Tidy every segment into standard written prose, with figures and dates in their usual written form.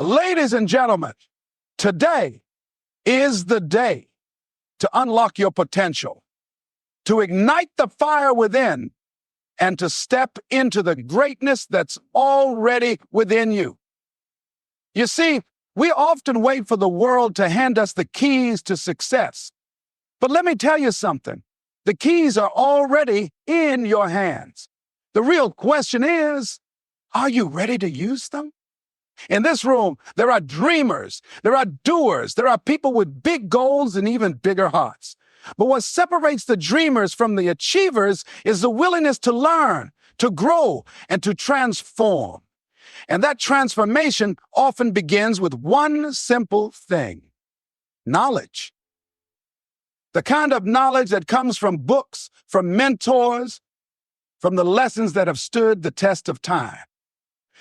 Ladies and gentlemen, today is the day to unlock your potential, to ignite the fire within, and to step into the greatness that's already within you. You see, we often wait for the world to hand us the keys to success. But let me tell you something. The keys are already in your hands. The real question is, are you ready to use them? In this room, there are dreamers, there are doers, there are people with big goals and even bigger hearts. But what separates the dreamers from the achievers is the willingness to learn, to grow, and to transform. And that transformation often begins with one simple thing: knowledge. The kind of knowledge that comes from books, from mentors, from the lessons that have stood the test of time.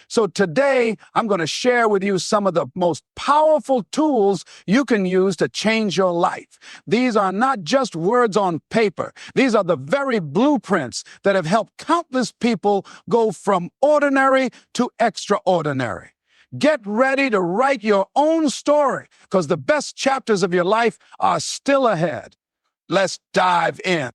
So today, I'm going to share with you some of the most powerful tools you can use to change your life. These are not just words on paper. These are the very blueprints that have helped countless people go from ordinary to extraordinary. Get ready to write your own story, because the best chapters of your life are still ahead. Let's dive in.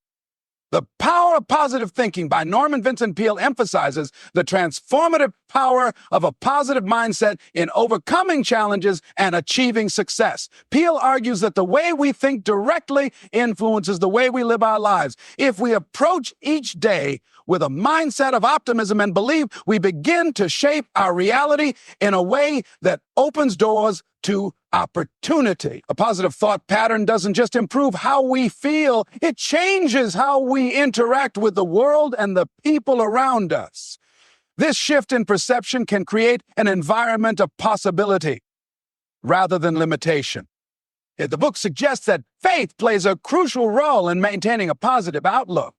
The Power of Positive Thinking by Norman Vincent Peale emphasizes the transformative power of a positive mindset in overcoming challenges and achieving success. Peale argues that the way we think directly influences the way we live our lives. If we approach each day with a mindset of optimism and belief, we begin to shape our reality in a way that opens doors to opportunity. A positive thought pattern doesn't just improve how we feel, it changes how we interact with the world and the people around us. This shift in perception can create an environment of possibility rather than limitation. The book suggests that faith plays a crucial role in maintaining a positive outlook.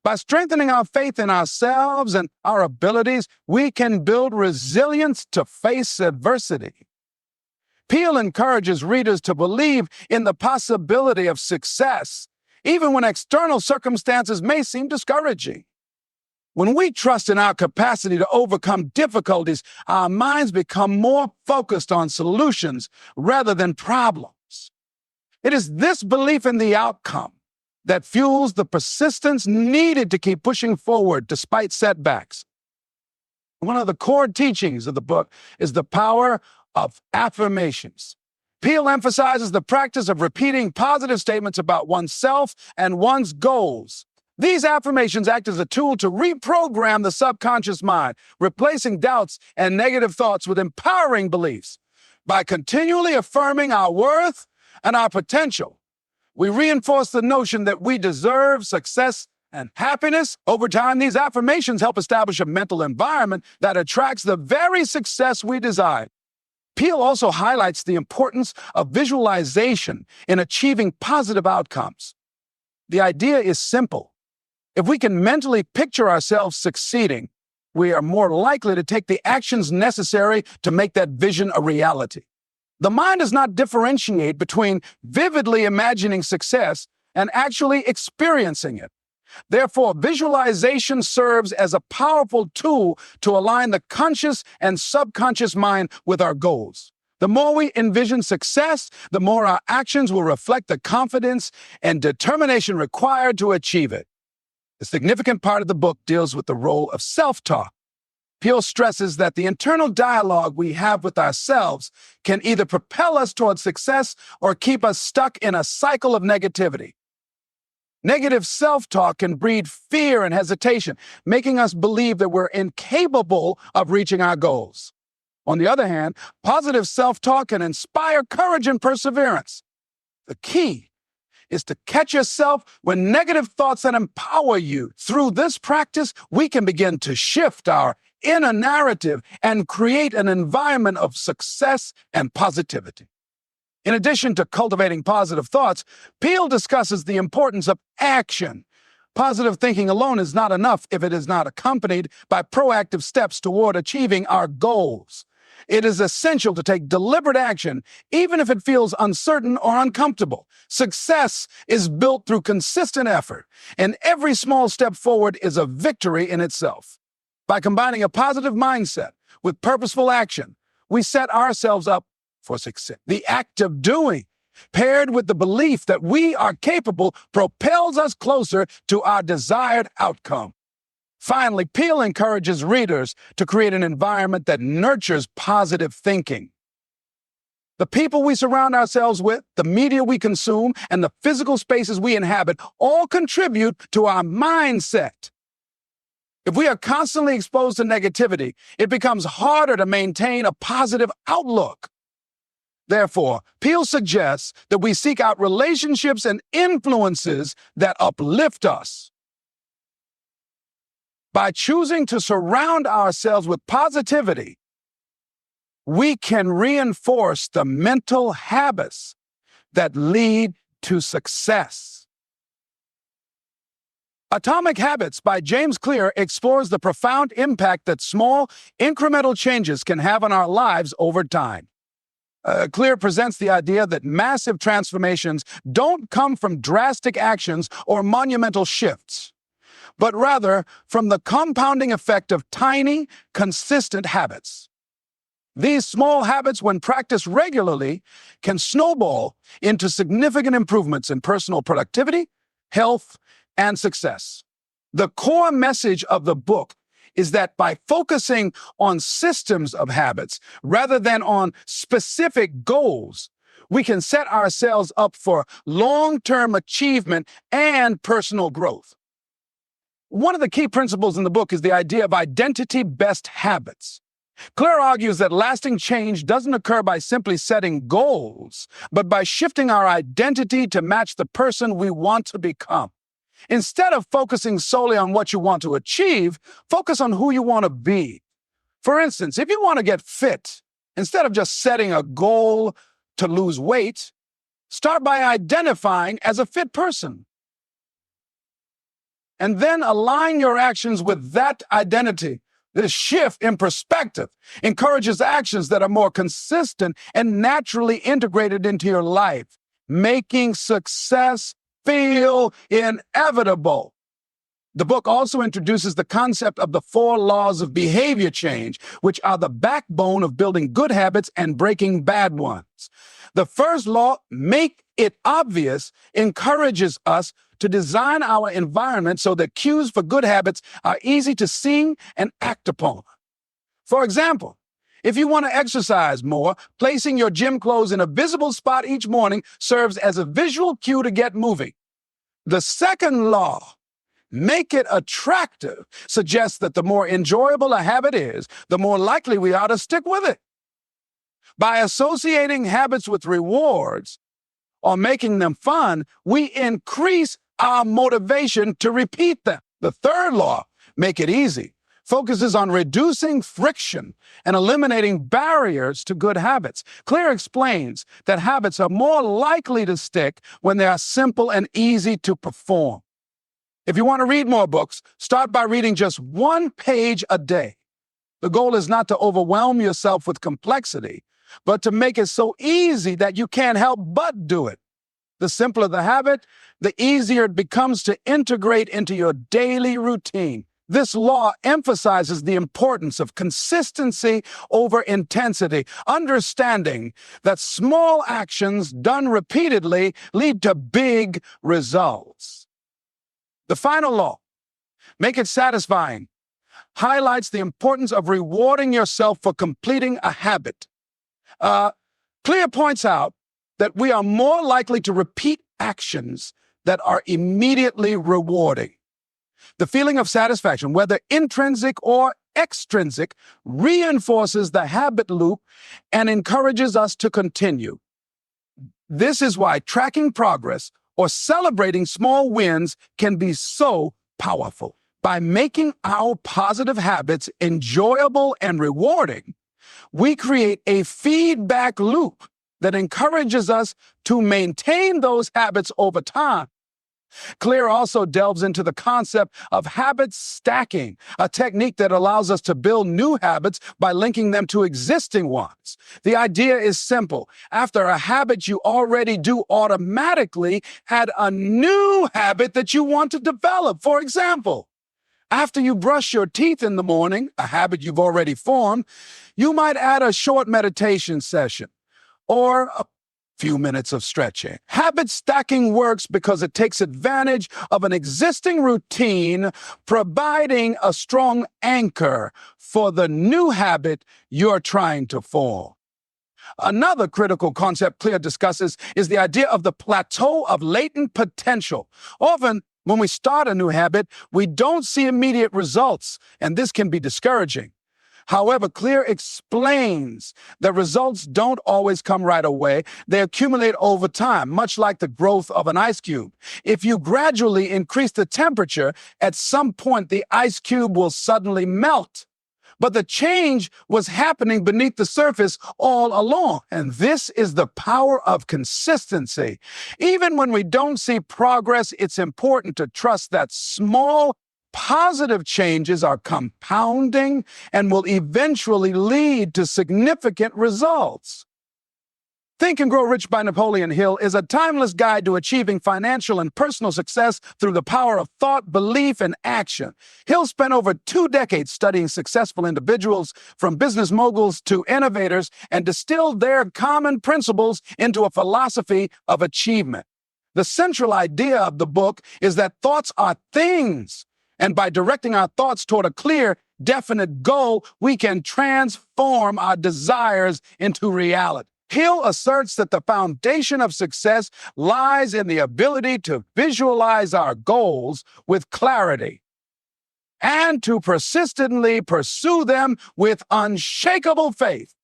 By strengthening our faith in ourselves and our abilities, we can build resilience to face adversity. Peale encourages readers to believe in the possibility of success, even when external circumstances may seem discouraging. When we trust in our capacity to overcome difficulties, our minds become more focused on solutions rather than problems. It is this belief in the outcome that fuels the persistence needed to keep pushing forward despite setbacks. One of the core teachings of the book is the power of affirmations. Peale emphasizes the practice of repeating positive statements about oneself and one's goals. These affirmations act as a tool to reprogram the subconscious mind, replacing doubts and negative thoughts with empowering beliefs. By continually affirming our worth and our potential, we reinforce the notion that we deserve success and happiness. Over time, these affirmations help establish a mental environment that attracts the very success we desire. Peale also highlights the importance of visualization in achieving positive outcomes. The idea is simple. If we can mentally picture ourselves succeeding, we are more likely to take the actions necessary to make that vision a reality. The mind does not differentiate between vividly imagining success and actually experiencing it. Therefore, visualization serves as a powerful tool to align the conscious and subconscious mind with our goals. The more we envision success, the more our actions will reflect the confidence and determination required to achieve it. A significant part of the book deals with the role of self-talk. Peale stresses that the internal dialogue we have with ourselves can either propel us towards success or keep us stuck in a cycle of negativity. Negative self-talk can breed fear and hesitation, making us believe that we're incapable of reaching our goals. On the other hand, positive self-talk can inspire courage and perseverance. The key is to catch yourself when negative thoughts that empower you. Through this practice, we can begin to shift our inner narrative and create an environment of success and positivity. In addition to cultivating positive thoughts, Peale discusses the importance of action. Positive thinking alone is not enough if it is not accompanied by proactive steps toward achieving our goals. It is essential to take deliberate action, even if it feels uncertain or uncomfortable. Success is built through consistent effort, and every small step forward is a victory in itself. By combining a positive mindset with purposeful action, we set ourselves up for success. The act of doing, paired with the belief that we are capable, propels us closer to our desired outcome. Finally, Peele encourages readers to create an environment that nurtures positive thinking. The people we surround ourselves with, the media we consume, and the physical spaces we inhabit all contribute to our mindset. If we are constantly exposed to negativity, it becomes harder to maintain a positive outlook. Therefore, Peele suggests that we seek out relationships and influences that uplift us. By choosing to surround ourselves with positivity, we can reinforce the mental habits that lead to success. Atomic Habits by James Clear explores the profound impact that small, incremental changes can have on our lives over time. Clear presents the idea that massive transformations don't come from drastic actions or monumental shifts, but rather from the compounding effect of tiny, consistent habits. These small habits, when practiced regularly, can snowball into significant improvements in personal productivity, health, and success. The core message of the book is that by focusing on systems of habits rather than on specific goals, we can set ourselves up for long-term achievement and personal growth. One of the key principles in the book is the idea of identity-based habits. Clear argues that lasting change doesn't occur by simply setting goals, but by shifting our identity to match the person we want to become. Instead of focusing solely on what you want to achieve, focus on who you want to be. For instance, if you want to get fit, instead of just setting a goal to lose weight, start by identifying as a fit person. And then align your actions with that identity. This shift in perspective encourages actions that are more consistent and naturally integrated into your life, making success feel inevitable. The book also introduces the concept of the 4 laws of behavior change, which are the backbone of building good habits and breaking bad ones. The first law, make it obvious, encourages us to design our environment so that cues for good habits are easy to see and act upon. For example, if you want to exercise more, placing your gym clothes in a visible spot each morning serves as a visual cue to get moving. The second law, make it attractive, suggests that the more enjoyable a habit is, the more likely we are to stick with it. By associating habits with rewards or making them fun, we increase our motivation to repeat them. The third law, make it easy, focuses on reducing friction and eliminating barriers to good habits. Clear explains that habits are more likely to stick when they are simple and easy to perform. If you want to read more books, start by reading just 1 page a day. The goal is not to overwhelm yourself with complexity, but to make it so easy that you can't help but do it. The simpler the habit, the easier it becomes to integrate into your daily routine. This law emphasizes the importance of consistency over intensity, understanding that small actions done repeatedly lead to big results. The final law, make it satisfying, highlights the importance of rewarding yourself for completing a habit. Clear points out that we are more likely to repeat actions that are immediately rewarding. The feeling of satisfaction, whether intrinsic or extrinsic, reinforces the habit loop and encourages us to continue. This is why tracking progress or celebrating small wins can be so powerful. By making our positive habits enjoyable and rewarding, we create a feedback loop that encourages us to maintain those habits over time. Clear also delves into the concept of habit stacking, a technique that allows us to build new habits by linking them to existing ones. The idea is simple. After a habit you already do automatically, add a new habit that you want to develop. For example, After you brush your teeth in the morning, a habit you've already formed, you might add a short meditation session or a few minutes of stretching. Habit stacking works because it takes advantage of an existing routine, providing a strong anchor for the new habit you're trying to form. Another critical concept Clear discusses is the idea of the plateau of latent potential. Often, when we start a new habit, we don't see immediate results, and this can be discouraging. However, Clear explains that results don't always come right away. They accumulate over time, much like the growth of an ice cube. If you gradually increase the temperature, at some point the ice cube will suddenly melt. But the change was happening beneath the surface all along. And this is the power of consistency. Even when we don't see progress, it's important to trust that small, positive changes are compounding and will eventually lead to significant results. Think and Grow Rich by Napoleon Hill is a timeless guide to achieving financial and personal success through the power of thought, belief, and action. Hill spent over 2 decades studying successful individuals, from business moguls to innovators, and distilled their common principles into a philosophy of achievement. The central idea of the book is that thoughts are things, and by directing our thoughts toward a clear, definite goal, we can transform our desires into reality. Hill asserts that the foundation of success lies in the ability to visualize our goals with clarity and to persistently pursue them with unshakable faith.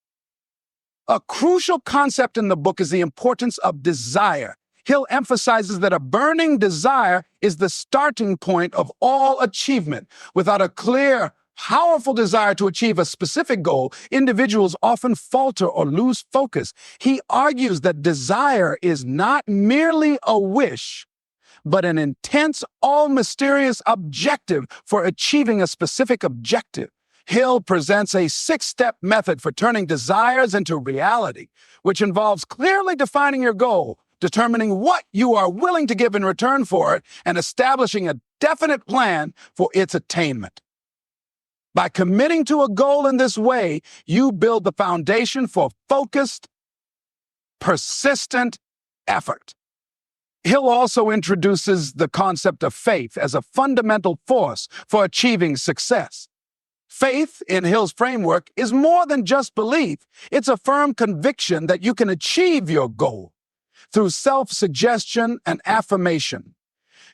A crucial concept in the book is the importance of desire. Hill emphasizes that a burning desire is the starting point of all achievement. Without a clear, powerful desire to achieve a specific goal, individuals often falter or lose focus. He argues that desire is not merely a wish, but an intense, all-mysterious objective for achieving a specific objective. Hill presents a 6-step method for turning desires into reality, which involves clearly defining your goal, determining what you are willing to give in return for it, and establishing a definite plan for its attainment. By committing to a goal in this way, you build the foundation for focused, persistent effort. Hill also introduces the concept of faith as a fundamental force for achieving success. Faith, in Hill's framework, is more than just belief. It's a firm conviction that you can achieve your goal through self-suggestion and affirmation.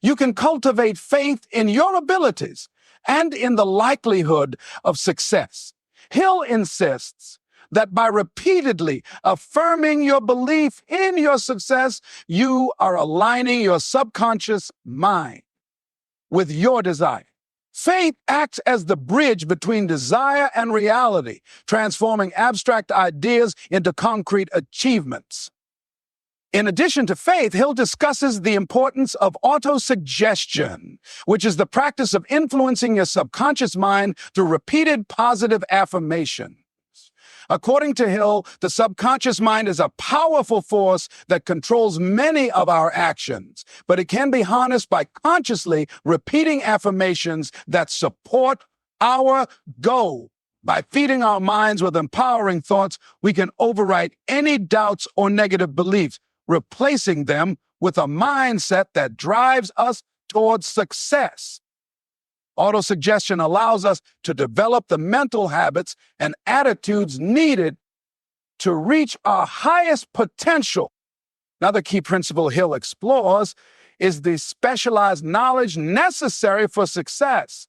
You can cultivate faith in your abilities and in the likelihood of success. Hill insists that by repeatedly affirming your belief in your success, you are aligning your subconscious mind with your desire. Faith acts as the bridge between desire and reality, transforming abstract ideas into concrete achievements. In addition to faith, Hill discusses the importance of autosuggestion, which is the practice of influencing your subconscious mind through repeated positive affirmations. According to Hill, the subconscious mind is a powerful force that controls many of our actions, but it can be harnessed by consciously repeating affirmations that support our goal. By feeding our minds with empowering thoughts, we can overwrite any doubts or negative beliefs, replacing them with a mindset that drives us towards success. Autosuggestion allows us to develop the mental habits and attitudes needed to reach our highest potential. Another key principle Hill explores is the specialized knowledge necessary for success.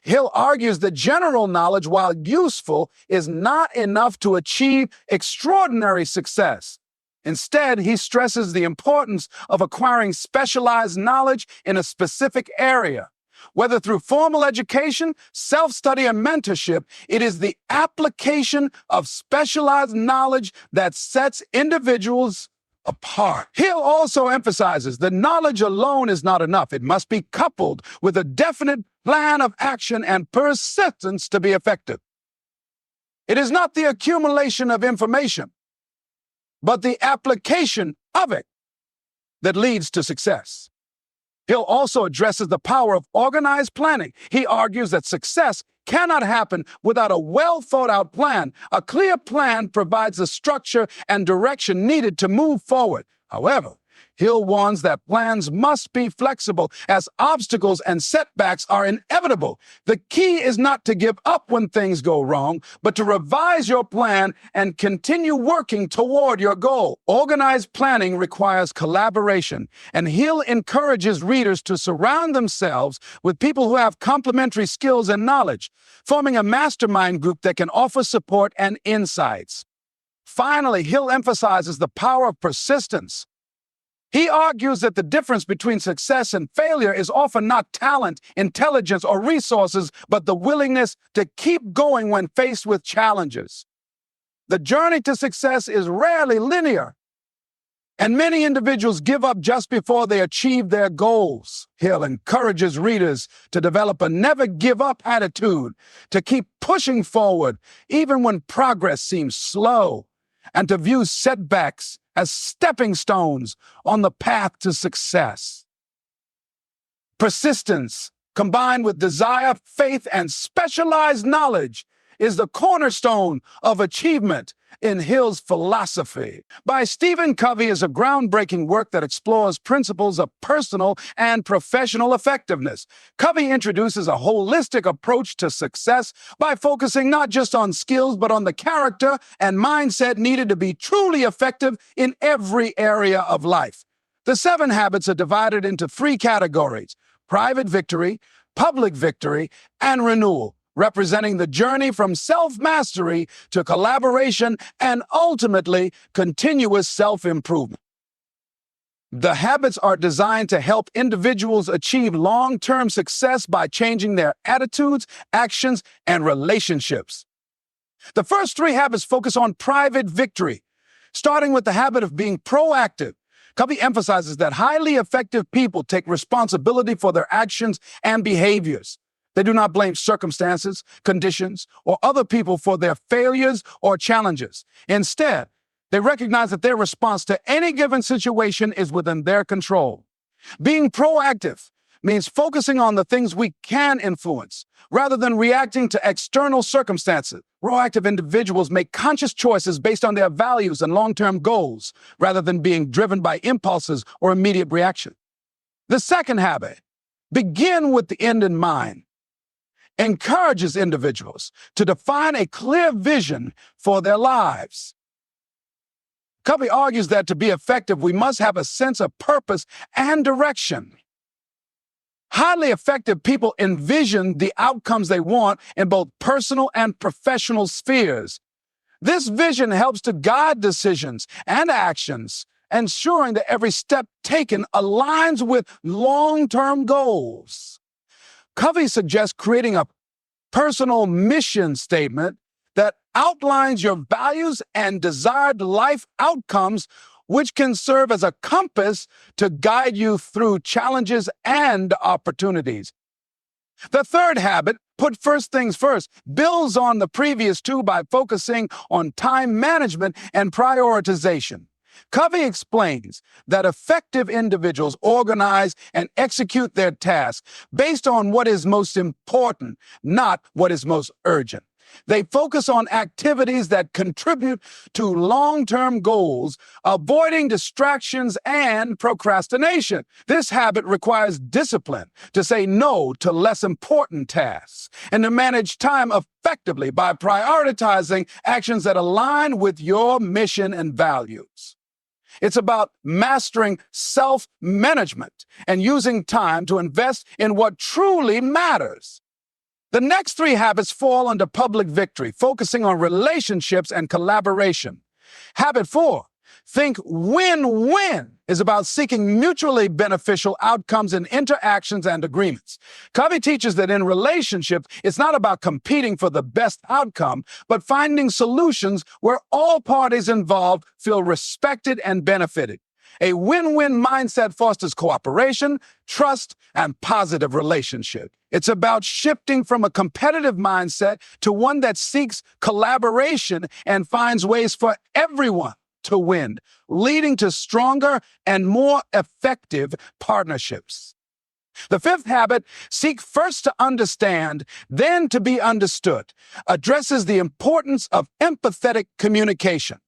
Hill argues that general knowledge, while useful, is not enough to achieve extraordinary success. Instead, he stresses the importance of acquiring specialized knowledge in a specific area. Whether through formal education, self-study, or mentorship, it is the application of specialized knowledge that sets individuals apart. Hill also emphasizes that knowledge alone is not enough. It must be coupled with a definite plan of action and persistence to be effective. It is not the accumulation of information, but the application of it that leads to success. Hill also addresses the power of organized planning. He argues that success cannot happen without a well-thought-out plan. A clear plan provides the structure and direction needed to move forward. However, Hill warns that plans must be flexible as obstacles and setbacks are inevitable. The key is not to give up when things go wrong, but to revise your plan and continue working toward your goal. Organized planning requires collaboration, and Hill encourages readers to surround themselves with people who have complementary skills and knowledge, forming a mastermind group that can offer support and insights. Finally, Hill emphasizes the power of persistence. He argues that the difference between success and failure is often not talent, intelligence, or resources, but the willingness to keep going when faced with challenges. The journey to success is rarely linear, and many individuals give up just before they achieve their goals. Hill encourages readers to develop a never-give-up attitude, to keep pushing forward even when progress seems slow, and to view setbacks as stepping stones on the path to success. Persistence, combined with desire, faith, and specialized knowledge, is the cornerstone of achievement in Hill's philosophy. By Stephen Covey is a groundbreaking work that explores principles of personal and professional effectiveness. Covey introduces a holistic approach to success by focusing not just on skills, but on the character and mindset needed to be truly effective in every area of life. The 7 habits are divided into 3 categories: private victory, public victory, and renewal, representing the journey from self-mastery to collaboration and ultimately continuous self-improvement. The habits are designed to help individuals achieve long-term success by changing their attitudes, actions, and relationships. The first 3 habits focus on private victory, starting with the habit of being proactive. Covey emphasizes that highly effective people take responsibility for their actions and behaviors. They do not blame circumstances, conditions, or other people for their failures or challenges. Instead, they recognize that their response to any given situation is within their control. Being proactive means focusing on the things we can influence, rather than reacting to external circumstances. Proactive individuals make conscious choices based on their values and long-term goals, rather than being driven by impulses or immediate reaction. The second habit, begin with the end in mind, encourages individuals to define a clear vision for their lives. Covey argues that to be effective, we must have a sense of purpose and direction. Highly effective people envision the outcomes they want in both personal and professional spheres. This vision helps to guide decisions and actions, ensuring that every step taken aligns with long-term goals. Covey suggests creating a personal mission statement that outlines your values and desired life outcomes, which can serve as a compass to guide you through challenges and opportunities. The third habit, put first things first, builds on the previous 2 by focusing on time management and prioritization. Covey explains that effective individuals organize and execute their tasks based on what is most important, not what is most urgent. They focus on activities that contribute to long-term goals, avoiding distractions and procrastination. This habit requires discipline to say no to less important tasks and to manage time effectively by prioritizing actions that align with your mission and values. It's about mastering self-management and using time to invest in what truly matters. The next 3 habits fall under public victory, focusing on relationships and collaboration. Habit 4, think win-win, is about seeking mutually beneficial outcomes in interactions and agreements. Covey teaches that in relationships, it's not about competing for the best outcome, but finding solutions where all parties involved feel respected and benefited. A win-win mindset fosters cooperation, trust, and positive relationships. It's about shifting from a competitive mindset to one that seeks collaboration and finds ways for everyone to win, leading to stronger and more effective partnerships. The fifth habit, seek first to understand, then to be understood, addresses the importance of empathetic communication.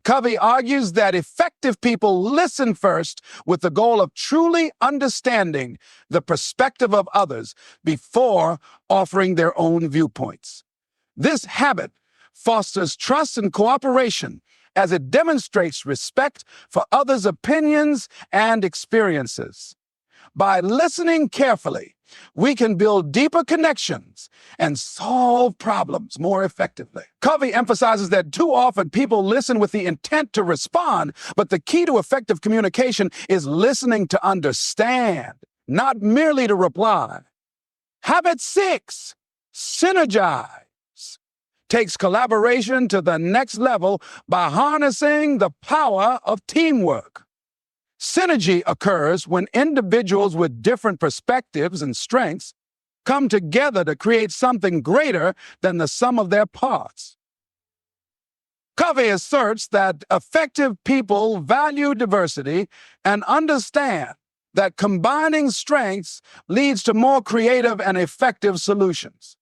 Covey argues that effective people listen first with the goal of truly understanding the perspective of others before offering their own viewpoints. This habit fosters trust and cooperation as it demonstrates respect for others' opinions and experiences. By listening carefully, we can build deeper connections and solve problems more effectively. Covey emphasizes that too often people listen with the intent to respond, but the key to effective communication is listening to understand, not merely to reply. Habit 6, synergize, takes collaboration to the next level by harnessing the power of teamwork. Synergy occurs when individuals with different perspectives and strengths come together to create something greater than the sum of their parts. Covey asserts that effective people value diversity and understand that combining strengths leads to more creative and effective solutions.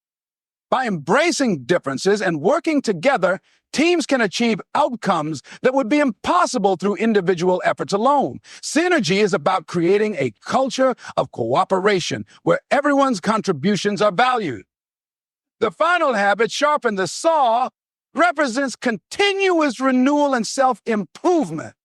By embracing differences and working together, teams can achieve outcomes that would be impossible through individual efforts alone. Synergy is about creating a culture of cooperation where everyone's contributions are valued. The final habit, sharpen the saw, represents continuous renewal and self-improvement.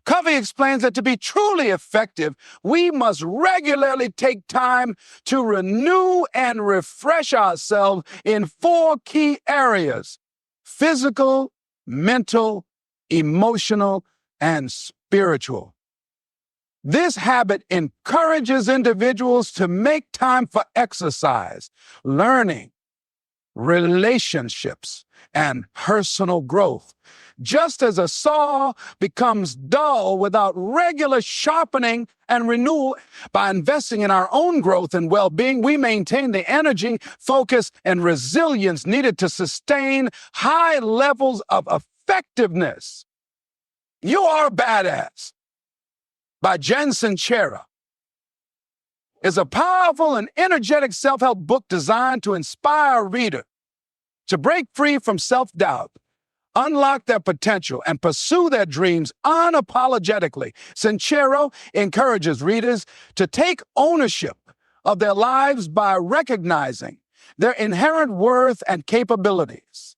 Covey explains that to be truly effective, we must regularly take time to renew and refresh ourselves in 4 key areas: physical, mental, emotional, and spiritual. This habit encourages individuals to make time for exercise, learning, relationships, and personal growth. Just as a saw becomes dull without regular sharpening and renewal, by investing in our own growth and well-being, we maintain the energy, focus, and resilience needed to sustain high levels of effectiveness. You Are a Badass by Jen Sincero is a powerful and energetic self-help book designed to inspire a reader to break free from self-doubt, unlock their potential, and pursue their dreams unapologetically. Sincero encourages readers to take ownership of their lives by recognizing their inherent worth and capabilities.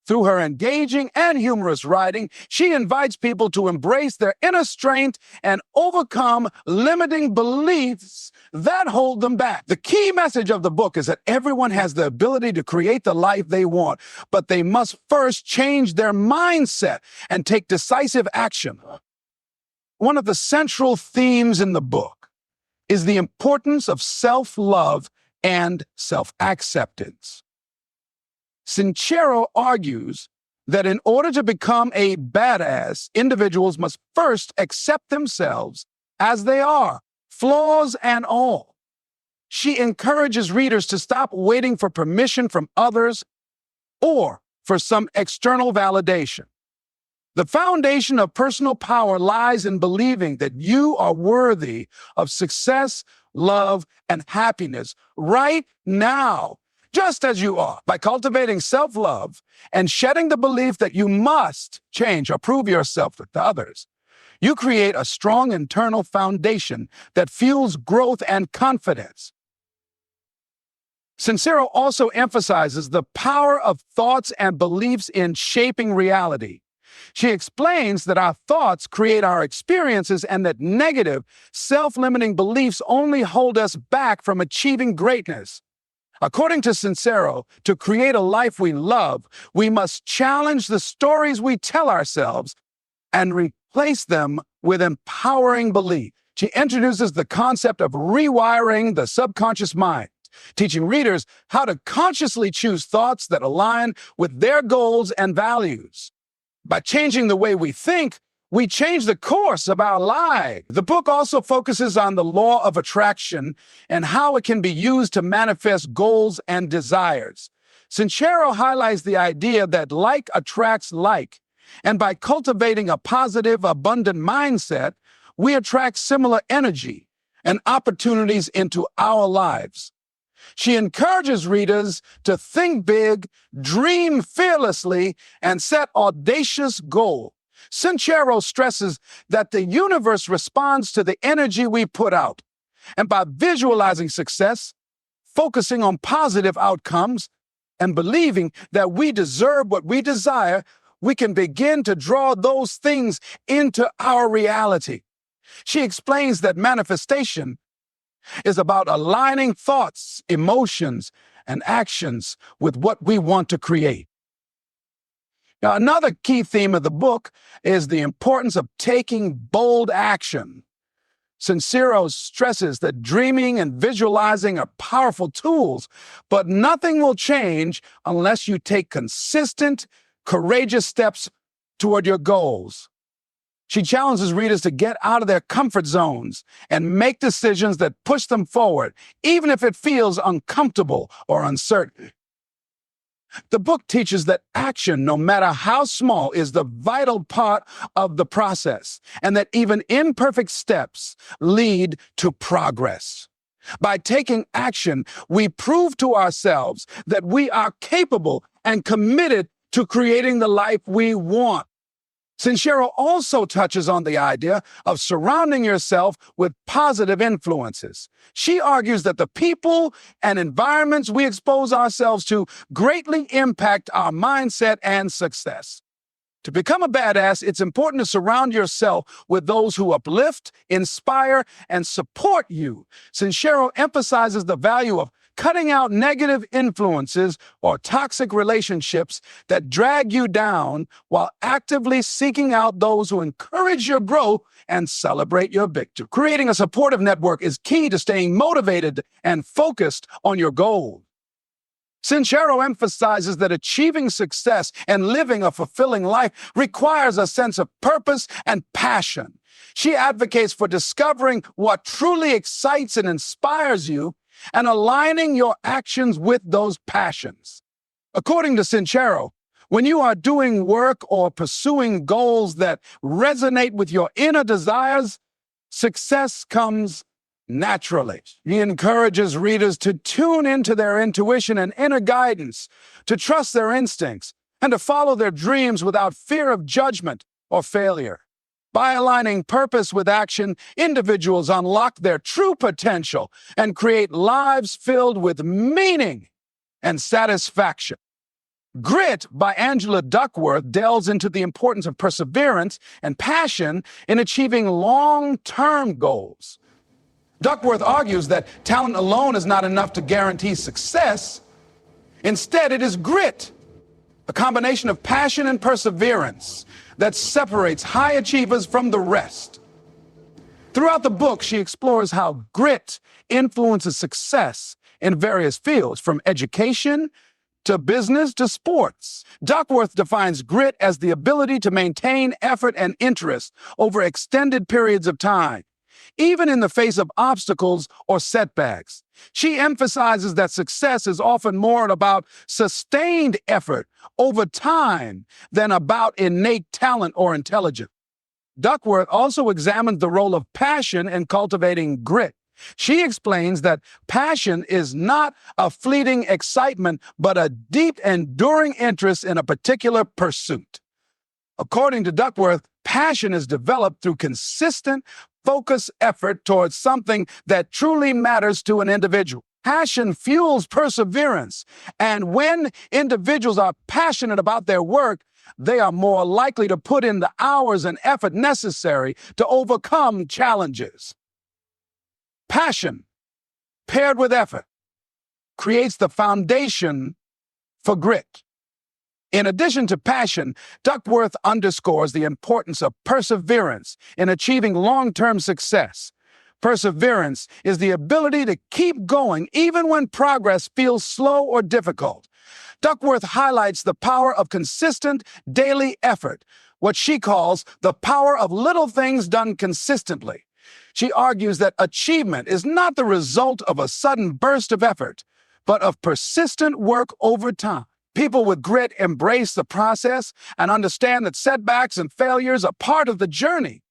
Through her engaging and humorous writing, she invites people to embrace their inner strength and overcome limiting beliefs that hold them back. The key message of the book is that everyone has the ability to create the life they want, but they must first change their mindset and take decisive action. One of the central themes in the book is the importance of self-love and self-acceptance. Sincero argues that in order to become a badass, individuals must first accept themselves as they are, flaws and all. She encourages readers to stop waiting for permission from others or for some external validation. The foundation of personal power lies in believing that you are worthy of success, love, and happiness right now, just as you are. By cultivating self-love and shedding the belief that you must change or prove yourself to others, you create a strong internal foundation that fuels growth and confidence. Sincero also emphasizes the power of thoughts and beliefs in shaping reality. She explains that our thoughts create our experiences and that negative, self-limiting beliefs only hold us back from achieving greatness. According to Sincero, to create a life we love, we must challenge the stories we tell ourselves and replace them with empowering belief. She introduces the concept of rewiring the subconscious mind, teaching readers how to consciously choose thoughts that align with their goals and values. By changing the way we think, we change the course of our lives. The book also focuses on the law of attraction and how it can be used to manifest goals and desires. Sincero highlights the idea that like attracts like, and by cultivating a positive, abundant mindset, we attract similar energy and opportunities into our lives. She encourages readers to think big, dream fearlessly, and set audacious goals. Sincero stresses that the universe responds to the energy we put out, and by visualizing success, focusing on positive outcomes, and believing that we deserve what we desire, we can begin to draw those things into our reality. She explains that manifestation is about aligning thoughts, emotions, and actions with what we want to create. Now, another key theme of the book is the importance of taking bold action. Sincero stresses that dreaming and visualizing are powerful tools, but nothing will change unless you take consistent, courageous steps toward your goals. She challenges readers to get out of their comfort zones and make decisions that push them forward, even if it feels uncomfortable or uncertain. The book teaches that action, no matter how small, is the vital part of the process, and that even imperfect steps lead to progress. By taking action, we prove to ourselves that we are capable and committed to creating the life we want. Sincero also touches on the idea of surrounding yourself with positive influences. She argues that the people and environments we expose ourselves to greatly impact our mindset and success. To become a badass, it's important to surround yourself with those who uplift, inspire, and support you. Sincero emphasizes the value of cutting out negative influences or toxic relationships that drag you down while actively seeking out those who encourage your growth and celebrate your victory. Creating a supportive network is key to staying motivated and focused on your goals. Sincero emphasizes that achieving success and living a fulfilling life requires a sense of purpose and passion. She advocates for discovering what truly excites and inspires you and aligning your actions with those passions. According to Sincero, when you are doing work or pursuing goals that resonate with your inner desires, success comes naturally. He encourages readers to tune into their intuition and inner guidance, to trust their instincts, and to follow their dreams without fear of judgment or failure. By aligning purpose with action, individuals unlock their true potential and create lives filled with meaning and satisfaction. Grit by Angela Duckworth delves into the importance of perseverance and passion in achieving long-term goals. Duckworth argues that talent alone is not enough to guarantee success. Instead, it is grit, a combination of passion and perseverance, that separates high achievers from the rest. Throughout the book, she explores how grit influences success in various fields, from education to business to sports. Duckworth defines grit as the ability to maintain effort and interest over extended periods of time, even in the face of obstacles or setbacks. She emphasizes that success is often more about sustained effort over time than about innate talent or intelligence. Duckworth also examines the role of passion in cultivating grit. She explains that passion is not a fleeting excitement, but a deep, enduring interest in a particular pursuit. According to Duckworth, passion is developed through consistent, focused effort towards something that truly matters to an individual. Passion fuels perseverance, and when individuals are passionate about their work, they are more likely to put in the hours and effort necessary to overcome challenges. Passion, paired with effort, creates the foundation for grit. In addition to passion, Duckworth underscores the importance of perseverance in achieving long-term success. Perseverance is the ability to keep going even when progress feels slow or difficult. Duckworth highlights the power of consistent daily effort, what she calls the power of little things done consistently. She argues that achievement is not the result of a sudden burst of effort, but of persistent work over time. People with grit embrace the process and understand that setbacks and failures are part of the journey.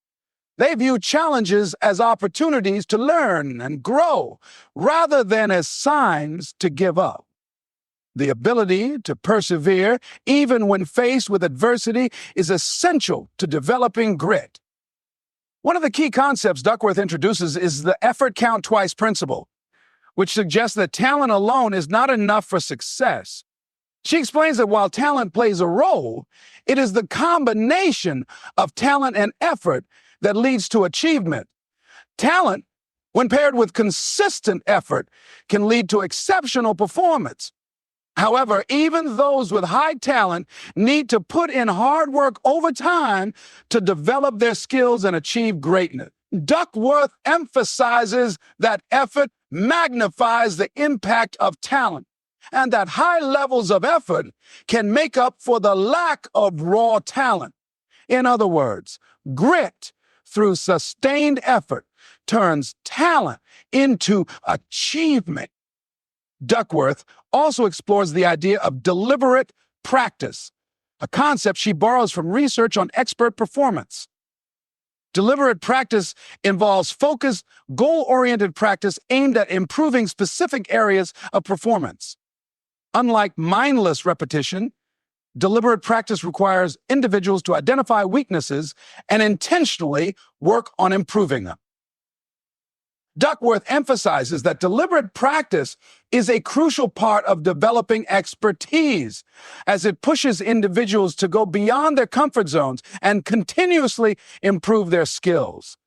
They view challenges as opportunities to learn and grow, rather than as signs to give up. The ability to persevere, even when faced with adversity, is essential to developing grit. One of the key concepts Duckworth introduces is the effort count twice principle, which suggests that talent alone is not enough for success. She explains that while talent plays a role, it is the combination of talent and effort that leads to achievement. Talent, when paired with consistent effort, can lead to exceptional performance. However, even those with high talent need to put in hard work over time to develop their skills and achieve greatness. Duckworth emphasizes that effort magnifies the impact of talent, and that high levels of effort can make up for the lack of raw talent. In other words, grit through sustained effort turns talent into achievement. Duckworth also explores the idea of deliberate practice, a concept she borrows from research on expert performance. Deliberate practice involves focused, goal-oriented practice aimed at improving specific areas of performance. Unlike mindless repetition, deliberate practice requires individuals to identify weaknesses and intentionally work on improving them. Duckworth emphasizes that deliberate practice is a crucial part of developing expertise, as it pushes individuals to go beyond their comfort zones and continuously improve their skills.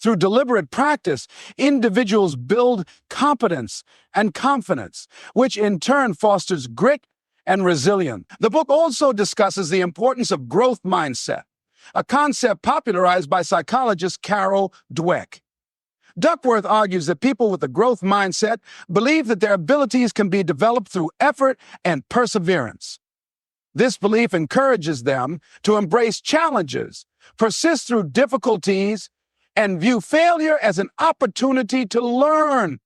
Through deliberate practice, individuals build competence and confidence, which in turn fosters grit and resilience. The book also discusses the importance of growth mindset, a concept popularized by psychologist Carol Dweck. Duckworth argues that people with a growth mindset believe that their abilities can be developed through effort and perseverance. This belief encourages them to embrace challenges, persist through difficulties, and view failure as an opportunity to learn,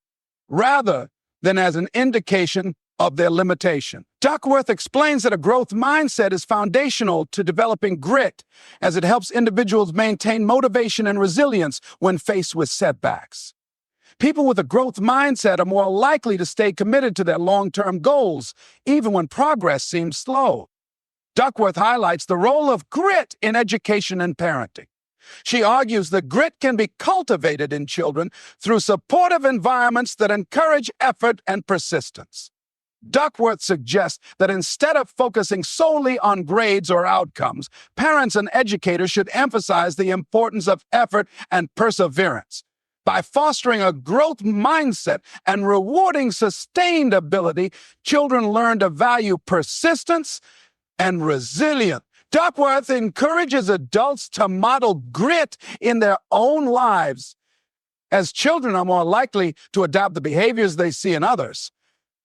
rather than as an indication of their limitation. Duckworth explains that a growth mindset is foundational to developing grit, as it helps individuals maintain motivation and resilience when faced with setbacks. People with a growth mindset are more likely to stay committed to their long-term goals, even when progress seems slow. Duckworth highlights the role of grit in education and parenting. She argues that grit can be cultivated in children through supportive environments that encourage effort and persistence. Duckworth suggests that instead of focusing solely on grades or outcomes, parents and educators should emphasize the importance of effort and perseverance. By fostering a growth mindset and rewarding sustained ability, children learn to value persistence and resilience. Duckworth encourages adults to model grit in their own lives, as children are more likely to adopt the behaviors they see in others.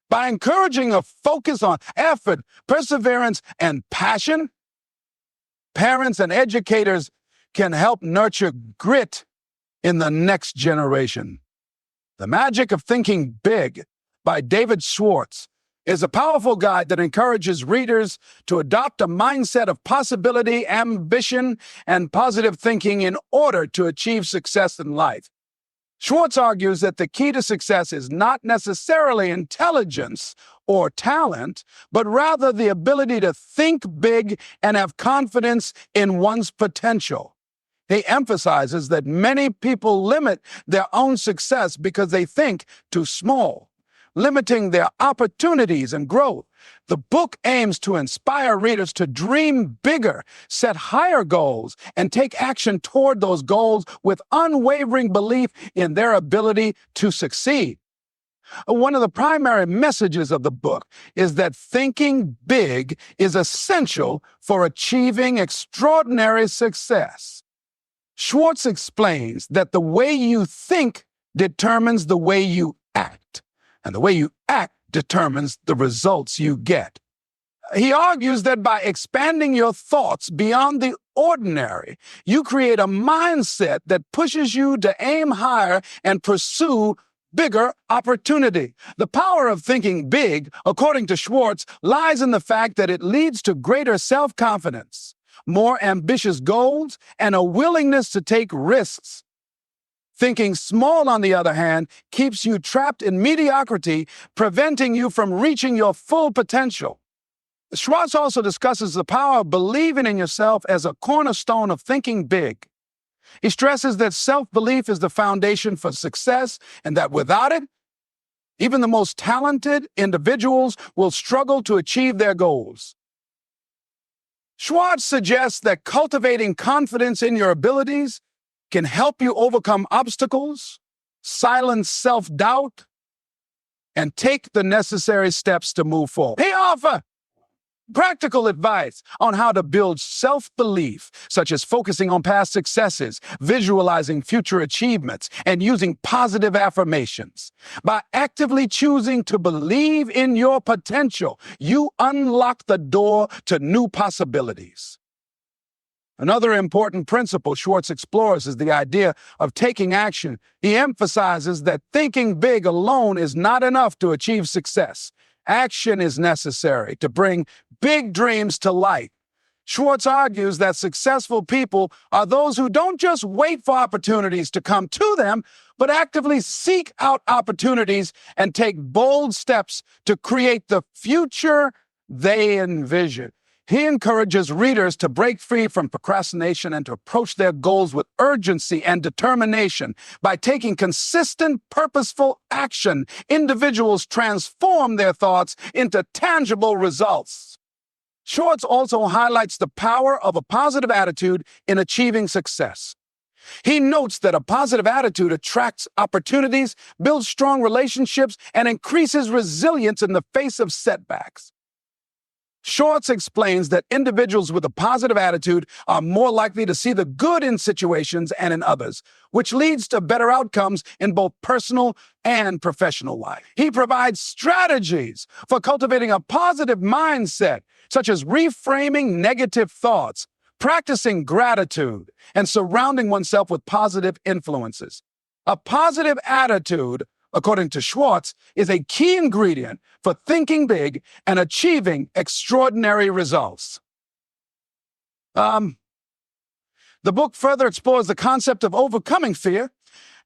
By encouraging a focus on effort, perseverance, and passion, parents and educators can help nurture grit in the next generation. The Magic of Thinking Big by David Schwartz is a powerful guide that encourages readers to adopt a mindset of possibility, ambition, and positive thinking in order to achieve success in life. Schwartz argues that the key to success is not necessarily intelligence or talent, but rather the ability to think big and have confidence in one's potential. He emphasizes that many people limit their own success because they think too small, limiting their opportunities and growth. The book aims to inspire readers to dream bigger, set higher goals, and take action toward those goals with unwavering belief in their ability to succeed. One of the primary messages of the book is that thinking big is essential for achieving extraordinary success. Schwartz explains that the way you think determines the way you act, and the way you act determines the results you get. He argues that by expanding your thoughts beyond the ordinary, you create a mindset that pushes you to aim higher and pursue bigger opportunity. The power of thinking big, according to Schwartz, lies in the fact that it leads to greater self-confidence. more ambitious goals, and a willingness to take risks. Thinking small, on the other hand, keeps you trapped in mediocrity, preventing you from reaching your full potential. Schwartz also discusses the power of believing in yourself as a cornerstone of thinking big. He stresses that self-belief is the foundation for success and that without it, even the most talented individuals will struggle to achieve their goals. Schwartz suggests that cultivating confidence in your abilities can help you overcome obstacles, silence self-doubt, and take the necessary steps to move forward. He offers practical advice on how to build self-belief, such as focusing on past successes, visualizing future achievements, and using positive affirmations. By actively choosing to believe in your potential, you unlock the door to new possibilities. Another important principle Schwartz explores is the idea of taking action. He emphasizes that thinking big alone is not enough to achieve success. Action is necessary to bring big dreams to life. Schwartz argues that successful people are those who don't just wait for opportunities to come to them, but actively seek out opportunities and take bold steps to create the future they envision. He encourages readers to break free from procrastination and to approach their goals with urgency and determination. By taking consistent, purposeful action, individuals transform their thoughts into tangible results. Schwartz also highlights the power of a positive attitude in achieving success. He notes that a positive attitude attracts opportunities, builds strong relationships, and increases resilience in the face of setbacks. Schwartz explains that individuals with a positive attitude are more likely to see the good in situations and in others, which leads to better outcomes in both personal and professional life. He provides strategies for cultivating a positive mindset, such as reframing negative thoughts, practicing gratitude, and surrounding oneself with positive influences. A positive attitude, according to Schwartz, is a key ingredient for thinking big and achieving extraordinary results. The book further explores the concept of overcoming fear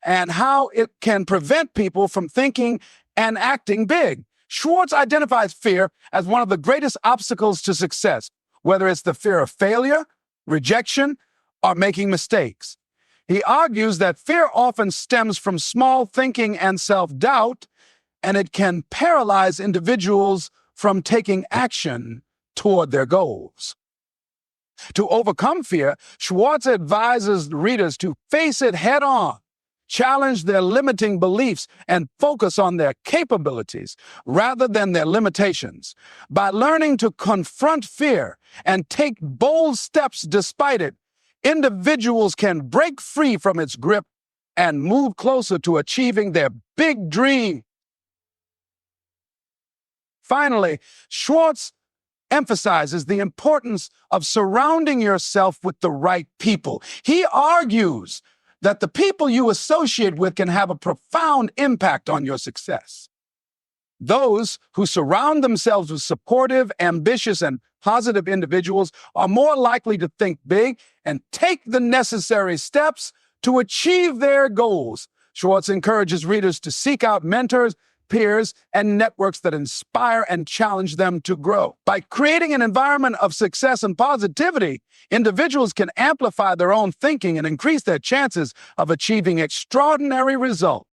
and how it can prevent people from thinking and acting big. Schwartz identifies fear as one of the greatest obstacles to success, whether it's the fear of failure, rejection, or making mistakes. He argues that fear often stems from small thinking and self-doubt, and it can paralyze individuals from taking action toward their goals. To overcome fear, Schwartz advises readers to face it head-on, challenge their limiting beliefs, and focus on their capabilities rather than their limitations. By learning to confront fear and take bold steps despite it, individuals can break free from its grip and move closer to achieving their big dream. Finally, Schwartz emphasizes the importance of surrounding yourself with the right people. He argues that the people you associate with can have a profound impact on your success. Those who surround themselves with supportive, ambitious, and positive individuals are more likely to think big and take the necessary steps to achieve their goals. Schwartz encourages readers to seek out mentors, peers, and networks that inspire and challenge them to grow. By creating an environment of success and positivity, individuals can amplify their own thinking and increase their chances of achieving extraordinary results.